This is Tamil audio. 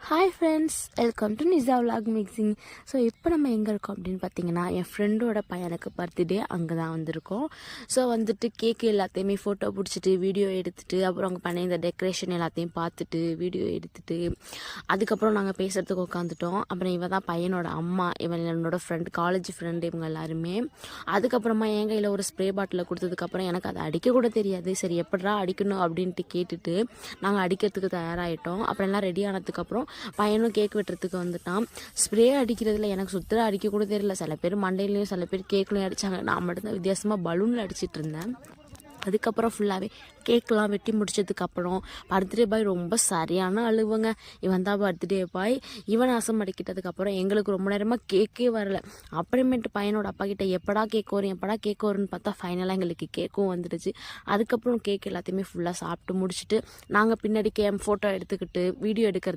Hi friends, welcome to Nisa vlog mixing. So இப்போ நம்ம எங்கே இருக்கோம் அப்படின்னு பார்த்தீங்கன்னா, என் ஃப்ரெண்டோட பையனுக்கு பர்த்டே அங்கே தான் வந்திருக்கோம். ஸோ வந்துட்டு கேக்கு எல்லாத்தையுமே ஃபோட்டோ பிடிச்சிட்டு வீடியோ எடுத்துகிட்டு, அப்புறம் அவங்க பண்ண இந்த டெக்கரேஷன் எல்லாத்தையும் பார்த்துட்டு வீடியோ எடுத்துகிட்டு, அதுக்கப்புறம் நாங்கள் பேசுகிறதுக்கு உட்காந்துட்டோம். அப்புறம் இவன் தான் பையனோட அம்மா, இவன் என்னோட ஃப்ரெண்ட், காலேஜ் ஃப்ரெண்டு, இவங்க எல்லாருமே. அதுக்கப்புறமா என் கையில் ஒரு ஸ்ப்ரே பாட்டிலை கொடுத்ததுக்கப்புறம் எனக்கு அதை அடிக்க கூட தெரியாது. சரி எப்படா அடிக்கணும் அப்படின்ட்டு கேட்டுட்டு நாங்கள் அடிக்கிறதுக்கு தயாராகிட்டோம். அப்புறம் எல்லாம் ரெடி ஆனதுக்கப்புறம் பையனும் கேக் வெட்டுறதுக்கு வந்துட்டான். ஸ்ப்ரே அடிக்கிறதுல எனக்கு சுத்தர அடிக்க கூட தெரியல. சில பேர் மண்டையிலையும் சில பேர் கேக்லையும் அடித்தாங்க. நான் மட்டும்தான் வித்தியாசமாக பலூனில் அடிச்சிட்டு இருந்தேன். அதுக்கப்புறம் ஃபுல்லாகவே கேக்கெலாம் வெட்டி முடிச்சதுக்கப்புறம் பர்த்டே பாய் ரொம்ப சரியான அழுவுங்க. இவன் தான் பர்த்டே பாய். இவன் ஆசம் அடிக்கிட்டதுக்கப்புறம் எங்களுக்கு ரொம்ப நேரமாக கேக்கே வரல. அப்புறமேட்டு பையனோட அப்பா கிட்ட எப்படா கேக் வரும்னு பார்த்தா ஃபைனலாக எங்களுக்கு கேக்கும் வந்துடுச்சு. அதுக்கப்புறம் கேக் எல்லாத்தையுமே ஃபுல்லாக சாப்பிட்டு முடிச்சுட்டு நாங்கள் பின்னாடி ஃபோட்டோ எடுத்துக்கிட்டு வீடியோ எடுக்கிறதுக்கு